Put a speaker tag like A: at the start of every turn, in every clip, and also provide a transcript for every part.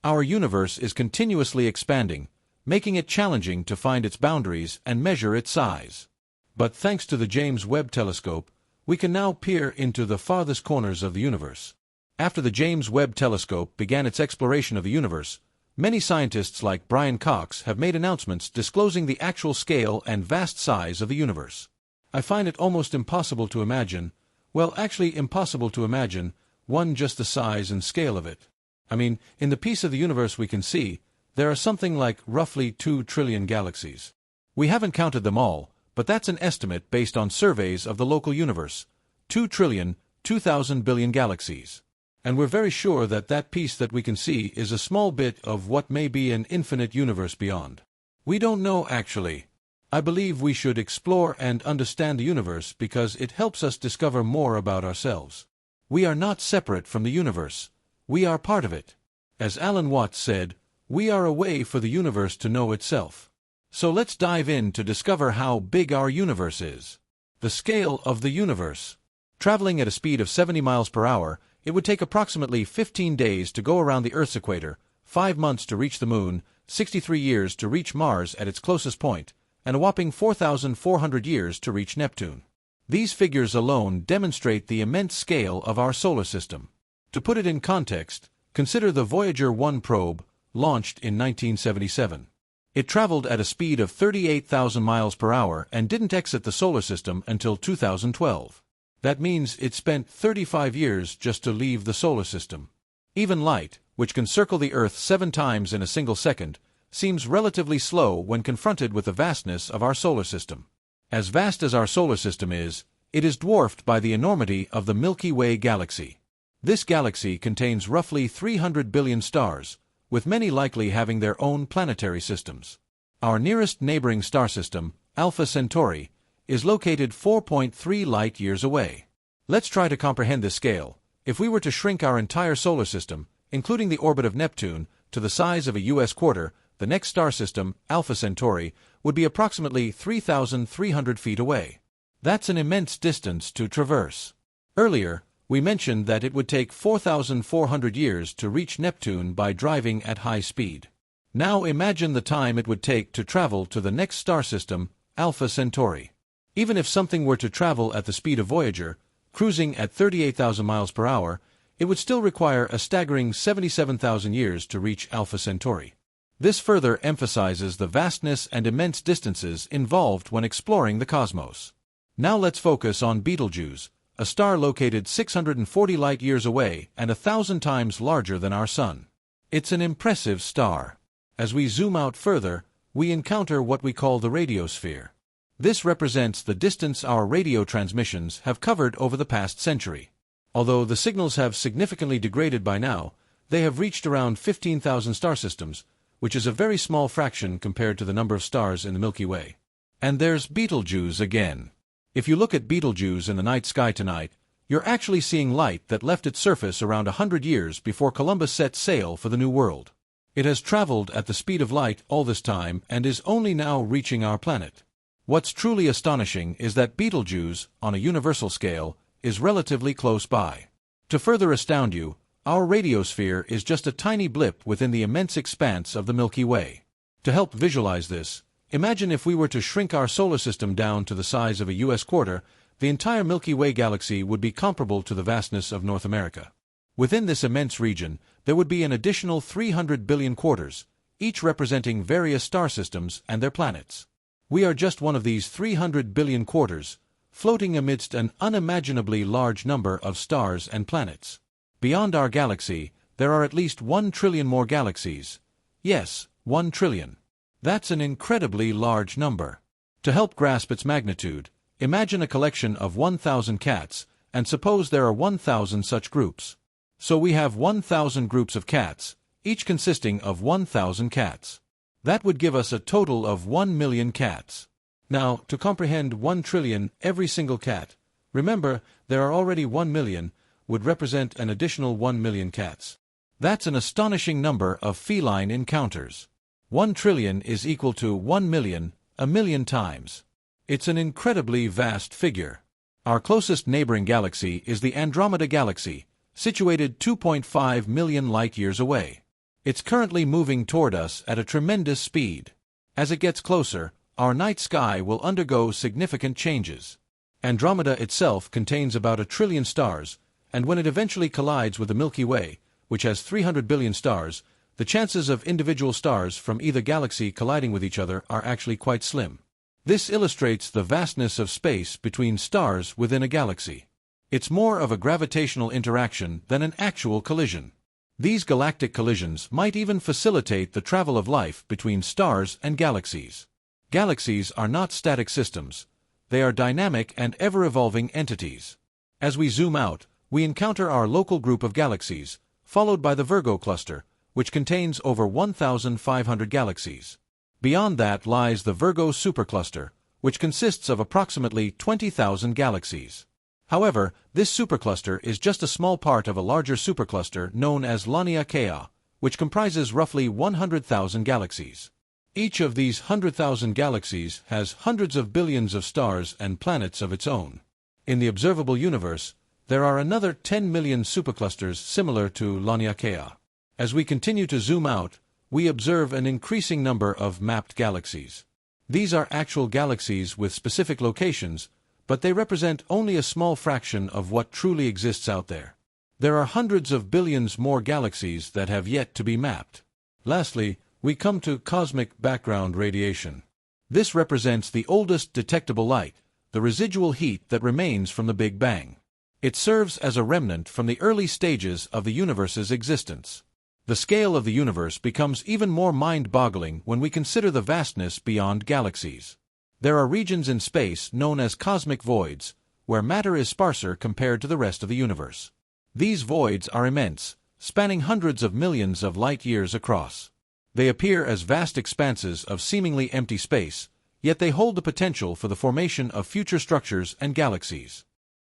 A: Our universe is continuously expanding, making it challenging to find its boundaries and measure its size. But thanks to the James Webb Telescope, we can now peer into the farthest corners of the universe. After the James Webb Telescope began its exploration of the universe, many scientists like Brian Cox have made announcements disclosing the actual scale and vast size of the universe. I find it almost impossible to imagine, well, actually impossible to imagine, just the size and scale of it. I mean, in the piece of the universe we can see, there are something like roughly 2 trillion galaxies. We haven't counted them all, but that's an estimate based on surveys of the local universe. 2 trillion, 2,000 billion galaxies. And we're very sure that that piece that we can see is a small bit of what may be an infinite universe beyond. We don't know actually. I believe we should explore and understand the universe because it helps us discover more about ourselves. We are not separate from the universe. We are part of it. As Alan Watts said, we are a way for the universe to know itself. So let's dive in to discover how big our universe is. The scale of the universe. Traveling at a speed of 70 miles per hour, it would take approximately 15 days to go around the Earth's equator, 5 months to reach the Moon, 63 years to reach Mars at its closest point, and a whopping 4,400 years to reach Neptune. These figures alone demonstrate the immense scale of our solar system. To put it in context, consider the Voyager 1 probe, launched in 1977. It traveled at a speed of 38,000 miles per hour and didn't exit the solar system until 2012. That means it spent 35 years just to leave the solar system. Even light, which can circle the Earth 7 times in a single second, seems relatively slow when confronted with the vastness of our solar system. As vast as our solar system is, it is dwarfed by the enormity of the Milky Way galaxy. This galaxy contains roughly 300 billion stars, with many likely having their own planetary systems. Our nearest neighboring star system, Alpha Centauri, is located 4.3 light-years away. Let's try to comprehend this scale. If we were to shrink our entire solar system, including the orbit of Neptune, to the size of a U.S. quarter, the next star system, Alpha Centauri, would be approximately 3,300 feet away. That's an immense distance to traverse. Earlier, we mentioned that it would take 4,400 years to reach Neptune by driving at high speed. Now imagine the time it would take to travel to the next star system, Alpha Centauri. Even if something were to travel at the speed of Voyager, cruising at 38,000 miles per hour, it would still require a staggering 77,000 years to reach Alpha Centauri. This further emphasizes the vastness and immense distances involved when exploring the cosmos. Now let's focus on Betelgeuse, a star located 640 light-years away and 1,000 times larger than our Sun. It's an impressive star. As we zoom out further, we encounter what we call the radiosphere. This represents the distance our radio transmissions have covered over the past century. Although the signals have significantly degraded by now, they have reached around 15,000 star systems, which is a very small fraction compared to the number of stars in the Milky Way. And there's Betelgeuse again. If you look at Betelgeuse in the night sky tonight, you're actually seeing light that left its surface around 100 years before Columbus set sail for the New World. It has traveled at the speed of light all this time and is only now reaching our planet. What's truly astonishing is that Betelgeuse, on a universal scale, is relatively close by. To further astound you, our radiosphere is just a tiny blip within the immense expanse of the Milky Way. To help visualize this, imagine if we were to shrink our solar system down to the size of a U.S. quarter, the entire Milky Way galaxy would be comparable to the vastness of North America. Within this immense region, there would be an additional 300 billion quarters, each representing various star systems and their planets. We are just one of these 300 billion quarters, floating amidst an unimaginably large number of stars and planets. Beyond our galaxy, there are at least 1 trillion more galaxies. Yes, 1 trillion. That's an incredibly large number. To help grasp its magnitude, imagine a collection of 1,000 cats, and suppose there are 1,000 such groups. So we have 1,000 groups of cats, each consisting of 1,000 cats. That would give us a total of 1 million cats. Now, to comprehend 1 trillion every single cat, remember there are already 1 million, would represent an additional 1 million cats. That's an astonishing number of feline encounters. 1 trillion is equal to 1 million, a million times. It's an incredibly vast figure. Our closest neighboring galaxy is the Andromeda Galaxy, situated 2.5 million light-years away. It's currently moving toward us at a tremendous speed. As it gets closer, our night sky will undergo significant changes. Andromeda itself contains about 1 trillion stars, and when it eventually collides with the Milky Way, which has 300 billion stars, the chances of individual stars from either galaxy colliding with each other are actually quite slim. This illustrates the vastness of space between stars within a galaxy. It's more of a gravitational interaction than an actual collision. These galactic collisions might even facilitate the travel of life between stars and galaxies. Galaxies are not static systems. They are dynamic and ever-evolving entities. As we zoom out, we encounter our local group of galaxies, followed by the Virgo cluster, which contains over 1,500 galaxies. Beyond that lies the Virgo supercluster, which consists of approximately 20,000 galaxies. However, this supercluster is just a small part of a larger supercluster known as Laniakea, which comprises roughly 100,000 galaxies. Each of these 100,000 galaxies has hundreds of billions of stars and planets of its own. In the observable universe, there are another 10 million superclusters similar to Laniakea. As we continue to zoom out, we observe an increasing number of mapped galaxies. These are actual galaxies with specific locations, but they represent only a small fraction of what truly exists out there. There are hundreds of billions more galaxies that have yet to be mapped. Lastly, we come to cosmic background radiation. This represents the oldest detectable light, the residual heat that remains from the Big Bang. It serves as a remnant from the early stages of the universe's existence. The scale of the universe becomes even more mind-boggling when we consider the vastness beyond galaxies. There are regions in space known as cosmic voids, where matter is sparser compared to the rest of the universe. These voids are immense, spanning hundreds of millions of light-years across. They appear as vast expanses of seemingly empty space, yet they hold the potential for the formation of future structures and galaxies.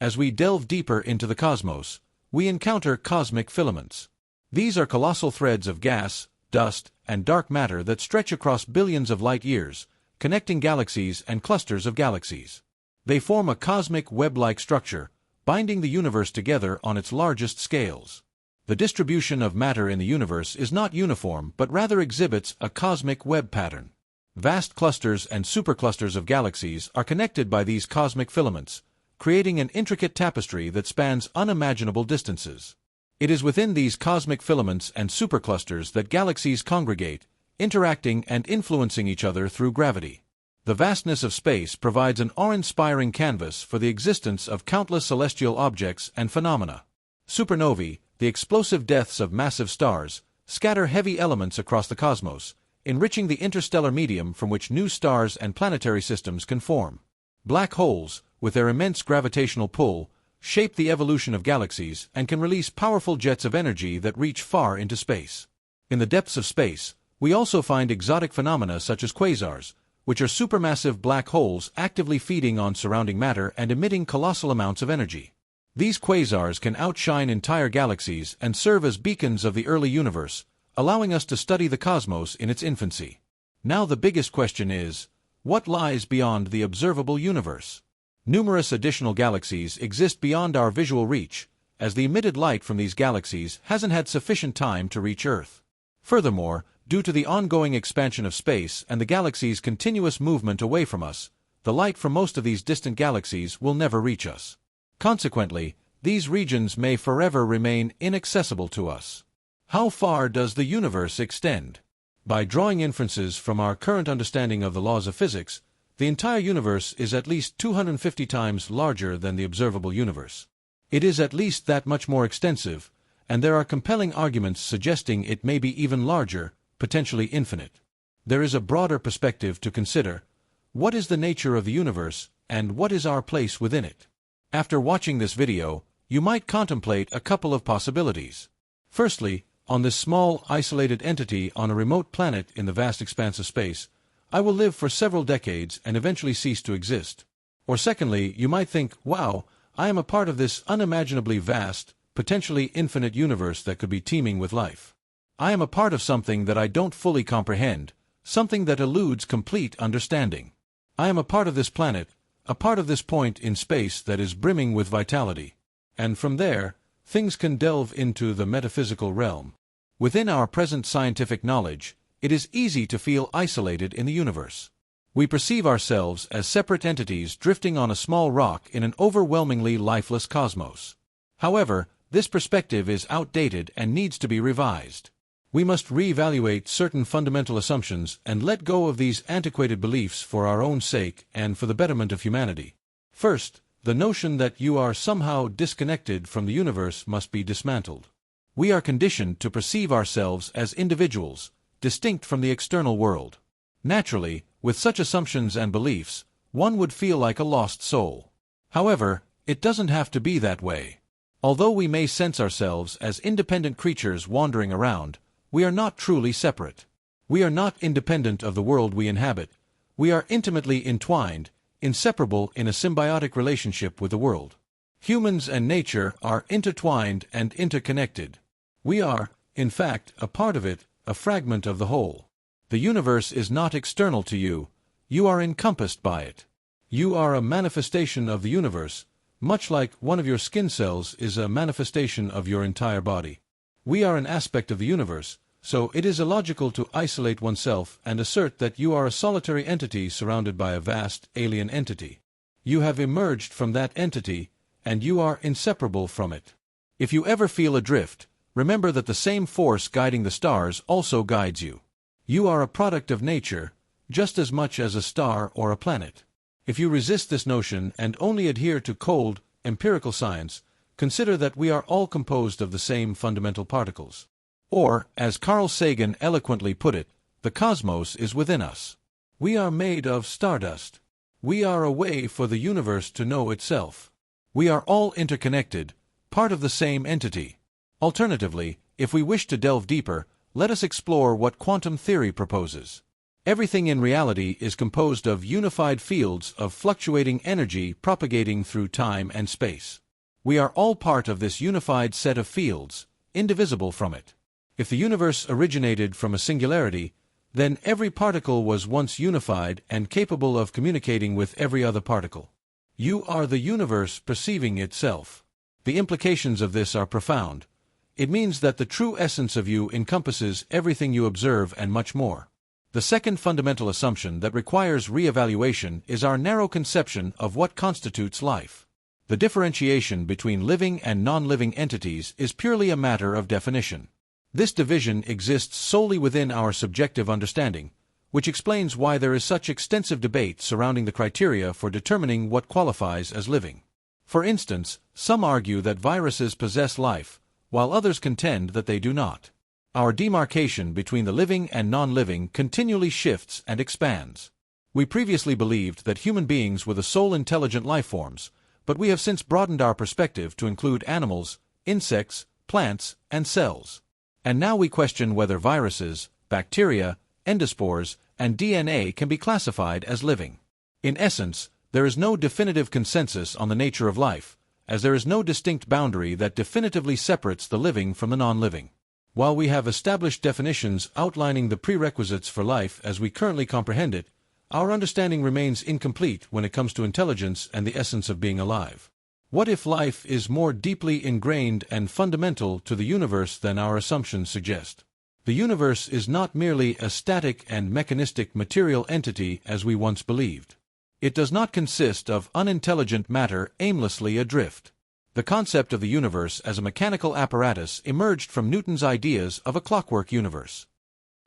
A: As we delve deeper into the cosmos, we encounter cosmic filaments. These are colossal threads of gas, dust, and dark matter that stretch across billions of light-years, connecting galaxies and clusters of galaxies. They form a cosmic web-like structure, binding the universe together on its largest scales. The distribution of matter in the universe is not uniform but rather exhibits a cosmic web pattern. Vast clusters and superclusters of galaxies are connected by these cosmic filaments, creating an intricate tapestry that spans unimaginable distances. It is within these cosmic filaments and superclusters that galaxies congregate, interacting and influencing each other through gravity. The vastness of space provides an awe-inspiring canvas for the existence of countless celestial objects and phenomena. Supernovae, the explosive deaths of massive stars, scatter heavy elements across the cosmos, enriching the interstellar medium from which new stars and planetary systems can form. Black holes, with their immense gravitational pull, shape the evolution of galaxies and can release powerful jets of energy that reach far into space. In the depths of space, we also find exotic phenomena such as quasars, which are supermassive black holes actively feeding on surrounding matter and emitting colossal amounts of energy. These quasars can outshine entire galaxies and serve as beacons of the early universe, allowing us to study the cosmos in its infancy. Now the biggest question is, what lies beyond the observable universe? Numerous additional galaxies exist beyond our visual reach, as the emitted light from these galaxies hasn't had sufficient time to reach Earth. Furthermore, due to the ongoing expansion of space and the galaxy's continuous movement away from us, the light from most of these distant galaxies will never reach us. Consequently, these regions may forever remain inaccessible to us. How far does the universe extend? By drawing inferences from our current understanding of the laws of physics, the entire universe is at least 250 times larger than the observable universe. It is at least that much more extensive, and there are compelling arguments suggesting it may be even larger, potentially infinite. There is a broader perspective to consider. What is the nature of the universe, and what is our place within it? After watching this video, you might contemplate a couple of possibilities. Firstly, on this small, isolated entity on a remote planet in the vast expanse of space, I will live for several decades and eventually cease to exist. Or secondly, you might think, wow, I am a part of this unimaginably vast, potentially infinite universe that could be teeming with life. I am a part of something that I don't fully comprehend, something that eludes complete understanding. I am a part of this planet, a part of this point in space that is brimming with vitality. And from there, things can delve into the metaphysical realm. Within our present scientific knowledge, it is easy to feel isolated in the universe. We perceive ourselves as separate entities drifting on a small rock in an overwhelmingly lifeless cosmos. However, this perspective is outdated and needs to be revised. We must reevaluate certain fundamental assumptions and let go of these antiquated beliefs for our own sake and for the betterment of humanity. First, the notion that you are somehow disconnected from the universe must be dismantled. We are conditioned to perceive ourselves as individuals, distinct from the external world. Naturally, with such assumptions and beliefs, one would feel like a lost soul. However, it doesn't have to be that way. Although we may sense ourselves as independent creatures wandering around, we are not truly separate. We are not independent of the world we inhabit. We are intimately entwined, inseparable in a symbiotic relationship with the world. Humans and nature are intertwined and interconnected. We are, in fact, a part of it, a fragment of the whole. The universe is not external to you. You are encompassed by it. You are a manifestation of the universe, much like one of your skin cells is a manifestation of your entire body. We are an aspect of the universe, so it is illogical to isolate oneself and assert that you are a solitary entity surrounded by a vast, alien entity. You have emerged from that entity, and you are inseparable from it. If you ever feel adrift, remember that the same force guiding the stars also guides you. You are a product of nature, just as much as a star or a planet. If you resist this notion and only adhere to cold, empirical science, consider that we are all composed of the same fundamental particles. Or, as Carl Sagan eloquently put it, the cosmos is within us. We are made of stardust. We are a way for the universe to know itself. We are all interconnected, part of the same entity. Alternatively, if we wish to delve deeper, let us explore what quantum theory proposes. Everything in reality is composed of unified fields of fluctuating energy propagating through time and space. We are all part of this unified set of fields, indivisible from it. If the universe originated from a singularity, then every particle was once unified and capable of communicating with every other particle. You are the universe perceiving itself. The implications of this are profound. It means that the true essence of you encompasses everything you observe and much more. The second fundamental assumption that requires re-evaluation is our narrow conception of what constitutes life. The differentiation between living and non-living entities is purely a matter of definition. This division exists solely within our subjective understanding, which explains why there is such extensive debate surrounding the criteria for determining what qualifies as living. For instance, some argue that viruses possess life, while others contend that they do not. Our demarcation between the living and non-living continually shifts and expands. We previously believed that human beings were the sole intelligent life forms, but we have since broadened our perspective to include animals, insects, plants, and cells. And now we question whether viruses, bacteria, endospores, and DNA can be classified as living. In essence, there is no definitive consensus on the nature of life, as there is no distinct boundary that definitively separates the living from the non-living. While we have established definitions outlining the prerequisites for life as we currently comprehend it, our understanding remains incomplete when it comes to intelligence and the essence of being alive. What if life is more deeply ingrained and fundamental to the universe than our assumptions suggest? The universe is not merely a static and mechanistic material entity as we once believed. It does not consist of unintelligent matter aimlessly adrift. The concept of the universe as a mechanical apparatus emerged from Newton's ideas of a clockwork universe.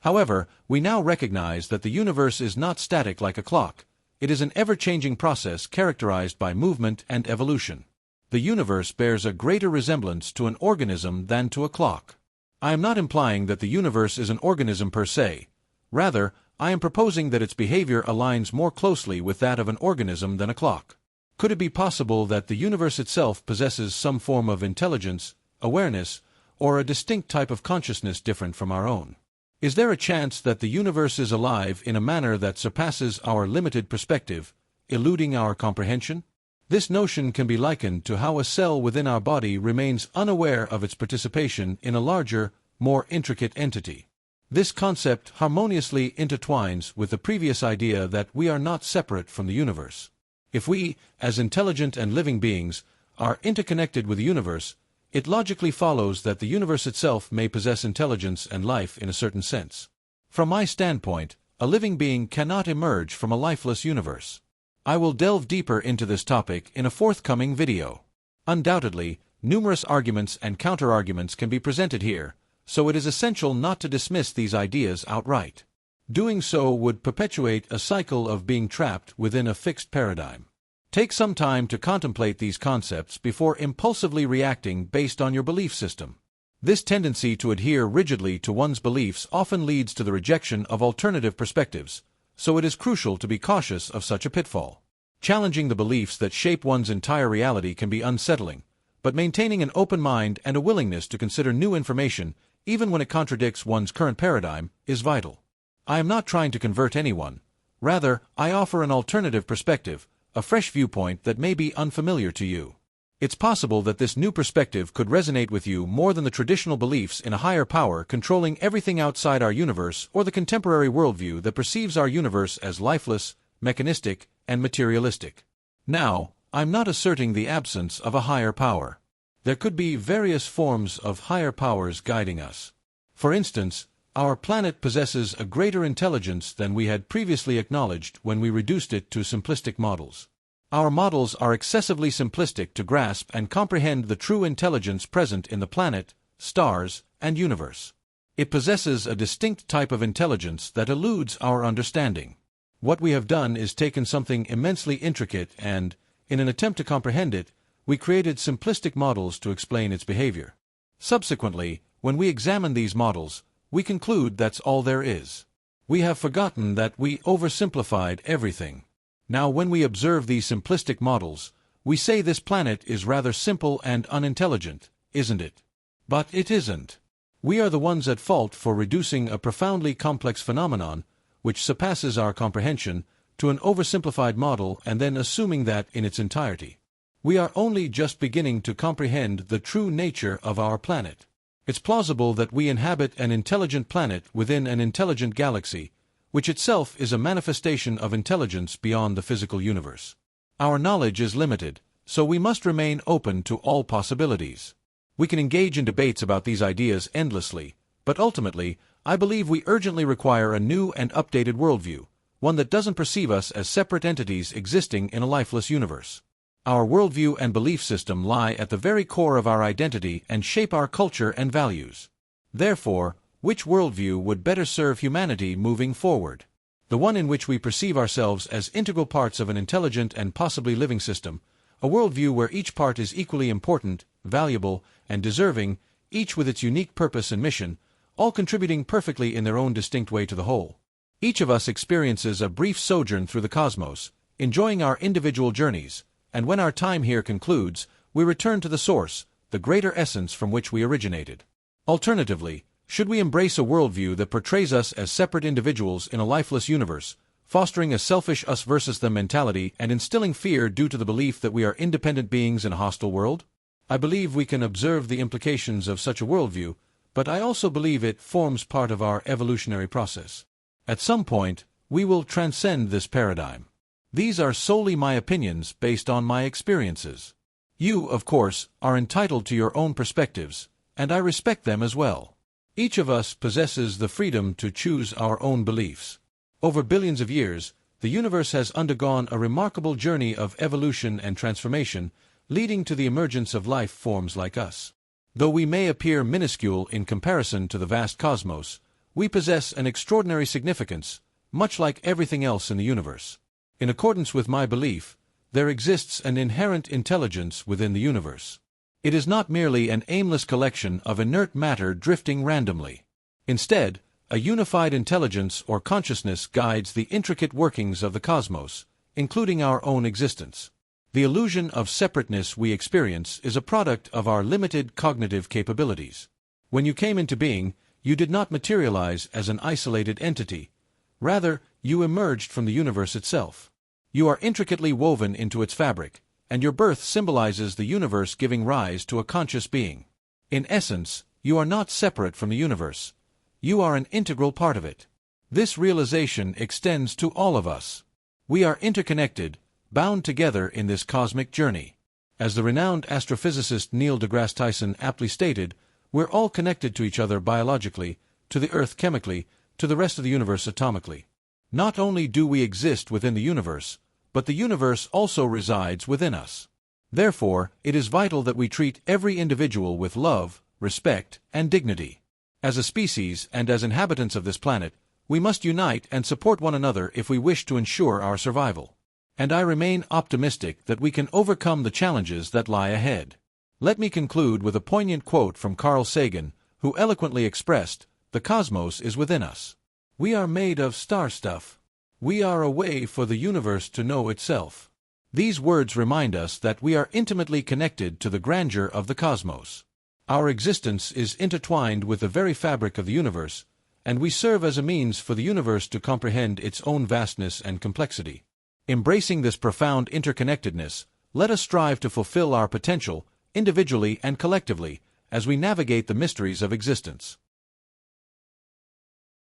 A: However, we now recognize that the universe is not static like a clock. It is an ever-changing process characterized by movement and evolution. The universe bears a greater resemblance to an organism than to a clock. I am not implying that the universe is an organism per se. Rather, I am proposing that its behavior aligns more closely with that of an organism than a clock. Could it be possible that the universe itself possesses some form of intelligence, awareness, or a distinct type of consciousness different from our own? Is there a chance that the universe is alive in a manner that surpasses our limited perspective, eluding our comprehension? This notion can be likened to how a cell within our body remains unaware of its participation in a larger, more intricate entity. This concept harmoniously intertwines with the previous idea that we are not separate from the universe. If we, as intelligent and living beings, are interconnected with the universe, It logically follows that the universe itself may possess intelligence and life in a certain sense. From my standpoint, a living being cannot emerge from a lifeless universe. I will delve deeper into this topic in a forthcoming video. Undoubtedly, numerous arguments and counterarguments can be presented here, so it is essential not to dismiss these ideas outright. Doing so would perpetuate a cycle of being trapped within a fixed paradigm. Take some time to contemplate these concepts before impulsively reacting based on your belief system. This tendency to adhere rigidly to one's beliefs often leads to the rejection of alternative perspectives, so it is crucial to be cautious of such a pitfall. Challenging the beliefs that shape one's entire reality can be unsettling, but maintaining an open mind and a willingness to consider new information, even when it contradicts one's current paradigm, is vital. I am not trying to convert anyone. Rather, I offer an alternative perspective, a fresh viewpoint that may be unfamiliar to you. It's possible that this new perspective could resonate with you more than the traditional beliefs in a higher power controlling everything outside our universe or the contemporary worldview that perceives our universe as lifeless, mechanistic, and materialistic. Now, I'm not asserting the absence of a higher power. There could be various forms of higher powers guiding us. For instance, our planet possesses a greater intelligence than we had previously acknowledged when we reduced it to simplistic models. Our models are excessively simplistic to grasp and comprehend the true intelligence present in the planet, stars, and universe. It possesses a distinct type of intelligence that eludes our understanding. What we have done is taken something immensely intricate and, in an attempt to comprehend it, we created simplistic models to explain its behavior. Subsequently, when we examine these models, we conclude that's all there is. We have forgotten that we oversimplified everything. Now when we observe these simplistic models, we say this planet is rather simple and unintelligent, isn't it? But it isn't. We are the ones at fault for reducing a profoundly complex phenomenon, which surpasses our comprehension, to an oversimplified model and then assuming that in its entirety. We are only just beginning to comprehend the true nature of our planet. It's plausible that we inhabit an intelligent planet within an intelligent galaxy, which itself is a manifestation of intelligence beyond the physical universe. Our knowledge is limited, so we must remain open to all possibilities. We can engage in debates about these ideas endlessly, but ultimately, I believe we urgently require a new and updated worldview, one that doesn't perceive us as separate entities existing in a lifeless universe. Our worldview and belief system lie at the very core of our identity and shape our culture and values. Therefore, which worldview would better serve humanity moving forward? The one in which we perceive ourselves as integral parts of an intelligent and possibly living system, a worldview where each part is equally important, valuable, and deserving, each with its unique purpose and mission, all contributing perfectly in their own distinct way to the whole. Each of us experiences a brief sojourn through the cosmos, enjoying our individual journeys, and when our time here concludes, we return to the source, the greater essence from which we originated. Alternatively, should we embrace a worldview that portrays us as separate individuals in a lifeless universe, fostering a selfish us versus them mentality and instilling fear due to the belief that we are independent beings in a hostile world? I believe we can observe the implications of such a worldview, but I also believe it forms part of our evolutionary process. At some point, we will transcend this paradigm. These are solely my opinions based on my experiences. You, of course, are entitled to your own perspectives, and I respect them as well. Each of us possesses the freedom to choose our own beliefs. Over billions of years, the universe has undergone a remarkable journey of evolution and transformation, leading to the emergence of life forms like us. Though we may appear minuscule in comparison to the vast cosmos, we possess an extraordinary significance, much like everything else in the universe. In accordance with my belief, there exists an inherent intelligence within the universe. It is not merely an aimless collection of inert matter drifting randomly. Instead, a unified intelligence or consciousness guides the intricate workings of the cosmos, including our own existence. The illusion of separateness we experience is a product of our limited cognitive capabilities. When you came into being, you did not materialize as an isolated entity. Rather, you emerged from the universe itself. You are intricately woven into its fabric, and your birth symbolizes the universe giving rise to a conscious being. In essence, you are not separate from the universe. You are an integral part of it. This realization extends to all of us. We are interconnected, bound together in this cosmic journey. As the renowned astrophysicist Neil deGrasse Tyson aptly stated, we're all connected to each other biologically, to the Earth chemically, to the rest of the universe atomically. Not only do we exist within the universe, but the universe also resides within us. Therefore, it is vital that we treat every individual with love, respect, and dignity. As a species and as inhabitants of this planet, we must unite and support one another if we wish to ensure our survival. And I remain optimistic that we can overcome the challenges that lie ahead. Let me conclude with a poignant quote from Carl Sagan, who eloquently expressed, "The cosmos is within us. We are made of star stuff. We are a way for the universe to know itself." These words remind us that we are intimately connected to the grandeur of the cosmos. Our existence is intertwined with the very fabric of the universe, and we serve as a means for the universe to comprehend its own vastness and complexity. Embracing this profound interconnectedness, let us strive to fulfill our potential, individually and collectively, as we navigate the mysteries of existence.